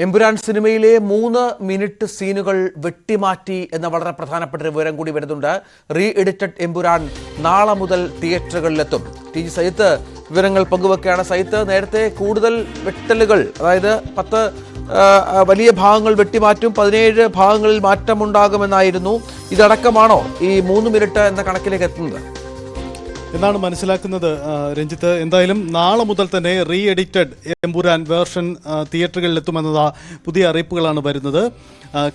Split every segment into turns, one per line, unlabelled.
എമ്പുരാൻ സിനിമയിലെ 3 മിനിറ്റ് സീനുകൾ വെട്ടിമാറ്റി എന്ന വളരെ പ്രധാനപ്പെട്ട ഒരു വിവരം കൂടി വരുന്നുണ്ട്. റീ എഡിറ്റഡ് എമ്പുരാൻ നാളെ മുതൽ തിയേറ്ററുകളിലെത്തും. ടി.ജി. സജിത്ത് വിവരങ്ങൾ പങ്കുവെക്കുകയാണ്. സജിത്ത്, നേരത്തെ കൂടുതൽ വെട്ടലുകൾ, അതായത് 10 വലിയ ഭാഗങ്ങൾ വെട്ടിമാറ്റും, 17 ഭാഗങ്ങളിൽ മാറ്റമുണ്ടാകുമെന്നായിരുന്നു. ഇതടക്കമാണോ ഈ 3 മിനിറ്റ് എന്ന കണക്കിലേക്ക് എത്തുന്നത്
എന്നാണ് മനസ്സിലാക്കുന്നത് രഞ്ജിത്ത്. എന്തായാലും നാളെ മുതൽ തന്നെ റീ എഡിറ്റഡ് എമ്പുരാൻ വേർഷൻ തിയേറ്ററുകളിൽ എത്തുമെന്ന പുതിയ അറിയിപ്പുകളാണ് വരുന്നത്.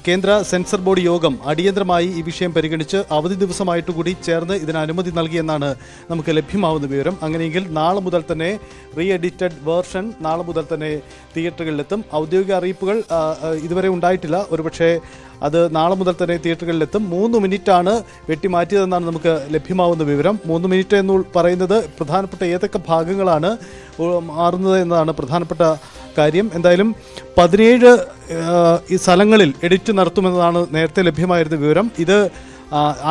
കേന്ദ്ര സെൻസർ ബോർഡ് യോഗം അടിയന്തരമായി ഈ വിഷയം പരിഗണിച്ച് അവധി ദിവസമായിട്ട് കൂടി ചേർന്ന് ഇതിന് അനുമതി നൽകിയെന്നാണ് നമുക്ക് ലഭ്യമാവുന്ന വിവരം. അങ്ങനെയെങ്കിൽ നാളെ മുതൽ തന്നെ റീ എഡിറ്റഡ് വേർഷൻ നാളെ മുതൽ തന്നെ തിയേറ്ററുകളിലെത്തും. ഔദ്യോഗിക അറിയിപ്പുകൾ ഇതുവരെ ഉണ്ടായിട്ടില്ല. ഒരുപക്ഷെ അത് നാളെ മുതൽ തന്നെ തിയേറ്ററുകളിലെത്തും. 3 മിനിറ്റാണ് വെട്ടിമാറ്റിയതെന്നാണ് നമുക്ക് ലഭ്യമാവുന്ന വിവരം. 3 മിനിറ്റ് എന്ന് പറയുന്നത് പ്രധാനപ്പെട്ട ഏതൊക്കെ ഭാഗങ്ങളാണ് മാറുന്നത് എന്നതാണ് പ്രധാനപ്പെട്ട കാര്യം. എന്തായാലും 17 ഈ സ്ഥലങ്ങളിൽ എഡിറ്റ് നടത്തുമെന്നതാണ് നേരത്തെ ലഭ്യമായിരുന്ന വിവരം. ഇത്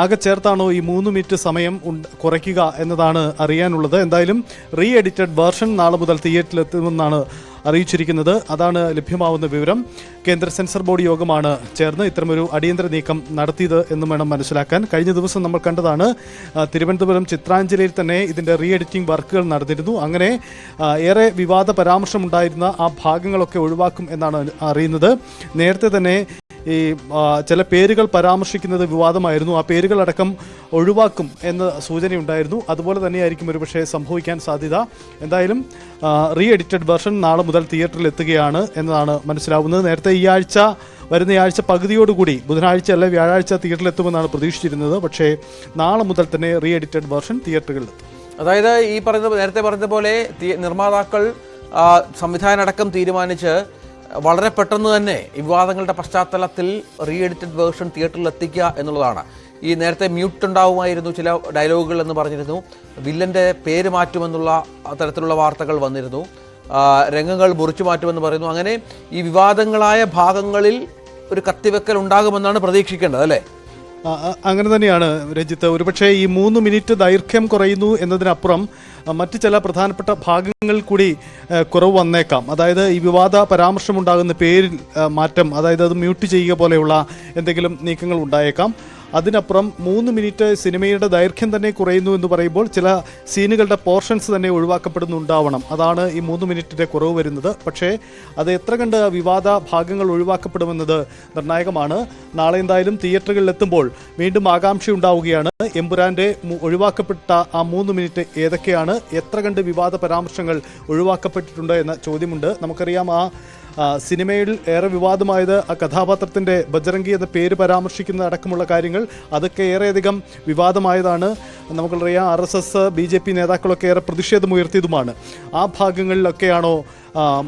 ആകെ ചേർത്താണോ ഈ 3 മിനിറ്റ് സമയം കുറയ്ക്കുക എന്നതാണ് അറിയാനുള്ളത്. എന്തായാലും റീ എഡിറ്റഡ് വേർഷൻ നാളെ മുതൽ തിയേറ്ററിലെത്തുമെന്നാണ് അറിയിച്ചിരിക്കുന്നത്. അതാണ് ലഭ്യമാവുന്ന വിവരം. കേന്ദ്ര സെൻസർ ബോർഡ് യോഗമാണ് ചേർന്ന് ഇത്തരമൊരു അടിയന്തര നീക്കം നടത്തിയത് എന്നും വേണം മനസ്സിലാക്കാൻ. കഴിഞ്ഞ ദിവസം നമ്മൾ കണ്ടതാണ്, തിരുവനന്തപുരം ചിത്രാഞ്ജലിയിൽ തന്നെ ഇതിൻ്റെ റീ എഡിറ്റിംഗ് വർക്കുകൾ നടന്നിരുന്നു. അങ്ങനെ ഏറെ വിവാദ പരാമർശമുണ്ടായിരുന്ന ആ ഭാഗങ്ങളൊക്കെ ഒഴിവാക്കും എന്നാണ് അറിയുന്നത്. നേരത്തെ തന്നെ ഈ ചില പേരുകൾ പരാമർശിക്കുന്നത് വിവാദമായിരുന്നു. ആ പേരുകളടക്കം ഒഴിവാക്കും എന്ന സൂചനയുണ്ടായിരുന്നു. അതുപോലെ തന്നെയായിരിക്കും ഒരുപക്ഷെ സംഭവിക്കാൻ സാധ്യത. എന്തായാലും റീ എഡിറ്റഡ് വെർഷൻ നാളെ മുതൽ തിയേറ്ററിൽ എത്തുകയാണ് എന്നതാണ് മനസ്സിലാവുന്നത്. നേരത്തെ ഈ ആഴ്ച വരുന്ന ആഴ്ച പകുതിയോടുകൂടി ബുധനാഴ്ച അല്ലെ വ്യാഴാഴ്ച തിയേറ്ററിലെത്തുമെന്നാണ് പ്രതീക്ഷിച്ചിരുന്നത്. പക്ഷേ നാളെ മുതൽ തന്നെ റീ എഡിറ്റഡ് വെർഷൻ തിയേറ്ററുകളിലെത്തും.
അതായത് ഈ നേരത്തെ പറഞ്ഞതുപോലെ നിർമ്മാതാക്കൾ സംവിധാനം അടക്കം തീരുമാനിച്ച് വളരെ പെട്ടെന്ന് തന്നെ വിവാദങ്ങളുടെ പശ്ചാത്തലത്തിൽ റീ എഡിറ്റഡ് വേർഷൻ തിയേറ്ററിൽ എത്തിക്കുക എന്നുള്ളതാണ്. ഈ നേരത്തെ മ്യൂട്ട് ഉണ്ടാവുമായിരുന്നു ചില ഡയലോഗുകൾ എന്ന് പറഞ്ഞിരുന്നു. വില്ലൻ്റെ പേര് മാറ്റുമെന്നുള്ള തരത്തിലുള്ള വാർത്തകൾ വന്നിരുന്നു. രംഗങ്ങൾ മുറിച്ചു മാറ്റുമെന്ന് പറയുന്നു. അങ്ങനെ ഈ വിവാദങ്ങളായ ഭാഗങ്ങളിൽ ഒരു കത്തിവെക്കൽ ഉണ്ടാകുമെന്നാണ് പ്രതീക്ഷിക്കേണ്ടത്, അല്ലേ?
അങ്ങനെ തന്നെയാണ് രഞ്ജിത്ത്. ഒരുപക്ഷെ ഈ 3 മിനിറ്റ് ദൈർഘ്യം കുറയുന്നു എന്നതിനപ്പുറം മറ്റ് ചില പ്രധാനപ്പെട്ട ഭാഗങ്ങളിൽ കൂടി കുറവ് വന്നേക്കാം. അതായത് ഈ വിവാദ പരാമർശമുണ്ടാകുന്ന പേരിൽ മാറ്റം, അതായത് അത് മ്യൂട്ട് ചെയ്യുക പോലെയുള്ള എന്തെങ്കിലും നീക്കങ്ങൾ ഉണ്ടായേക്കാം. അതിനപ്പുറം 3 മിനിറ്റ് സിനിമയുടെ ദൈർഘ്യം തന്നെ കുറയുന്നു എന്ന് പറയുമ്പോൾ ചില സീനുകളുടെ പോർഷൻസ് തന്നെ ഒഴിവാക്കപ്പെടുന്നുണ്ടാവണം. അതാണ് ഈ 3 മിനിറ്റിൻ്റെ കുറവ് വരുന്നത്. പക്ഷേ അത് എത്ര കണ്ട് വിവാദ ഭാഗങ്ങൾ ഒഴിവാക്കപ്പെടുമെന്നത് നിർണായകമാണ്. നാളെ എന്തായാലും തിയേറ്ററുകളിൽ എത്തുമ്പോൾ വീണ്ടും ആകാംക്ഷ ഉണ്ടാവുകയാണ്. എമ്പുരാൻ്റെ ഒഴിവാക്കപ്പെട്ട ആ 3 മിനിറ്റ് ഏതൊക്കെയാണ്, എത്ര കണ്ട് വിവാദ പരാമർശങ്ങൾ ഒഴിവാക്കപ്പെട്ടിട്ടുണ്ട് എന്ന ചോദ്യമുണ്ട്. നമുക്കറിയാം, സിനിമയിൽ ഏറെ വിവാദമായത് ആ കഥാപാത്രത്തിൻ്റെ ബജറംഗി എന്ന പേര് പരാമർശിക്കുന്ന അടക്കമുള്ള കാര്യങ്ങൾ, അതൊക്കെ ഏറെയധികം വിവാദമായതാണ്. നമുക്കറിയാം, RSS BJP നേതാക്കളൊക്കെ ഏറെ പ്രതിഷേധമുയർത്തിയതുമാണ്. ആ ഭാഗങ്ങളിലൊക്കെയാണോ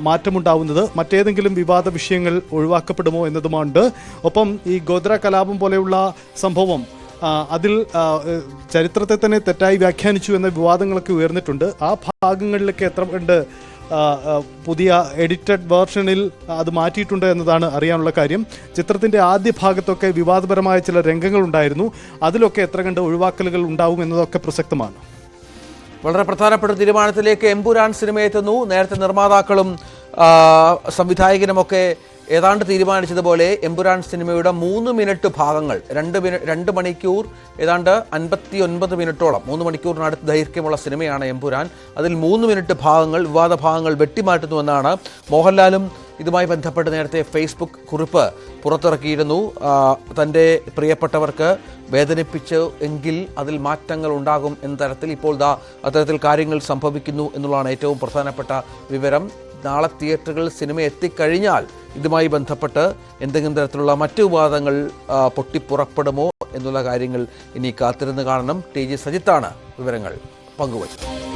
മാറ്റമുണ്ടാവുന്നത്? മറ്റേതെങ്കിലും വിവാദ വിഷയങ്ങൾ ഒഴിവാക്കപ്പെടുമോ എന്നതുമുണ്ട്. ഒപ്പം ഈ ഗോദ്ര കലാപം പോലെയുള്ള സംഭവം, അതിൽ ചരിത്രത്തെ തന്നെ തെറ്റായി വ്യാഖ്യാനിച്ചു എന്ന വിവാദങ്ങളൊക്കെ ഉയർന്നിട്ടുണ്ട്. ആ ഭാഗങ്ങളിലൊക്കെ എത്ര കണ്ട് പുതിയ എഡിറ്റഡ് വേർഷനിൽ അത് മാറ്റിയിട്ടുണ്ട് എന്നതാണ് അറിയാനുള്ള കാര്യം. ചിത്രത്തിൻ്റെ ആദ്യ ഭാഗത്തൊക്കെ വിവാദപരമായ ചില രംഗങ്ങൾ ഉണ്ടായിരുന്നു. അതിലൊക്കെ എത്ര കണ്ട് ഒഴിവാക്കലുകൾ ഉണ്ടാവും എന്നതൊക്കെ പ്രസക്തമാണ്.
വളരെ പ്രധാനപ്പെട്ട തീരുമാനത്തിലേക്ക് എമ്പുരാൻ സിനിമ എത്തുന്നു. നേരത്തെ നിർമ്മാതാക്കളും സംവിധായകനുമൊക്കെ ഏതാണ്ട് തീരുമാനിച്ചതുപോലെ എമ്പുരാൻ സിനിമയുടെ 3 മിനിറ്റ് ഭാഗങ്ങൾ, 2 മണിക്കൂർ ഏതാണ്ട് 59 മിനിറ്റോളം, 3 മണിക്കൂറിനടുത്ത് ദൈർഘ്യമുള്ള സിനിമയാണ് എമ്പുരാൻ. അതിൽ 3 മിനിറ്റ് ഭാഗങ്ങൾ, വിവാദ ഭാഗങ്ങൾ വെട്ടിമാറ്റുന്നുവെന്നാണ് മോഹൻലാലും ഇതുമായി ബന്ധപ്പെട്ട് നേരത്തെ ഫേസ്ബുക്ക് കുറിപ്പ് പുറത്തിറക്കിയിരുന്നു. തൻ്റെ പ്രിയപ്പെട്ടവർക്ക് വേദനിപ്പിച്ച് എങ്കിൽ അതിൽ മാറ്റങ്ങൾ ഉണ്ടാകും എന്ന തരത്തിൽ ഇപ്പോൾ അത്തരത്തിൽ കാര്യങ്ങൾ സംഭവിക്കുന്നു എന്നുള്ളതാണ് ഏറ്റവും പ്രധാനപ്പെട്ട വിവരം. നാളെ തിയേറ്ററുകളിൽ സിനിമ എത്തിക്കഴിഞ്ഞാൽ ഇതുമായി ബന്ധപ്പെട്ട് എന്തെങ്കിലും തരത്തിലുള്ള മറ്റു വിവാദങ്ങൾ പൊട്ടിപ്പുറപ്പെടുമോ എന്നുള്ള കാര്യങ്ങൾ ഇനി കാത്തിരുന്ന് കാണണം. ടി.ജി. സജിത്താണ് വിവരങ്ങൾ പങ്കുവച്ചത്.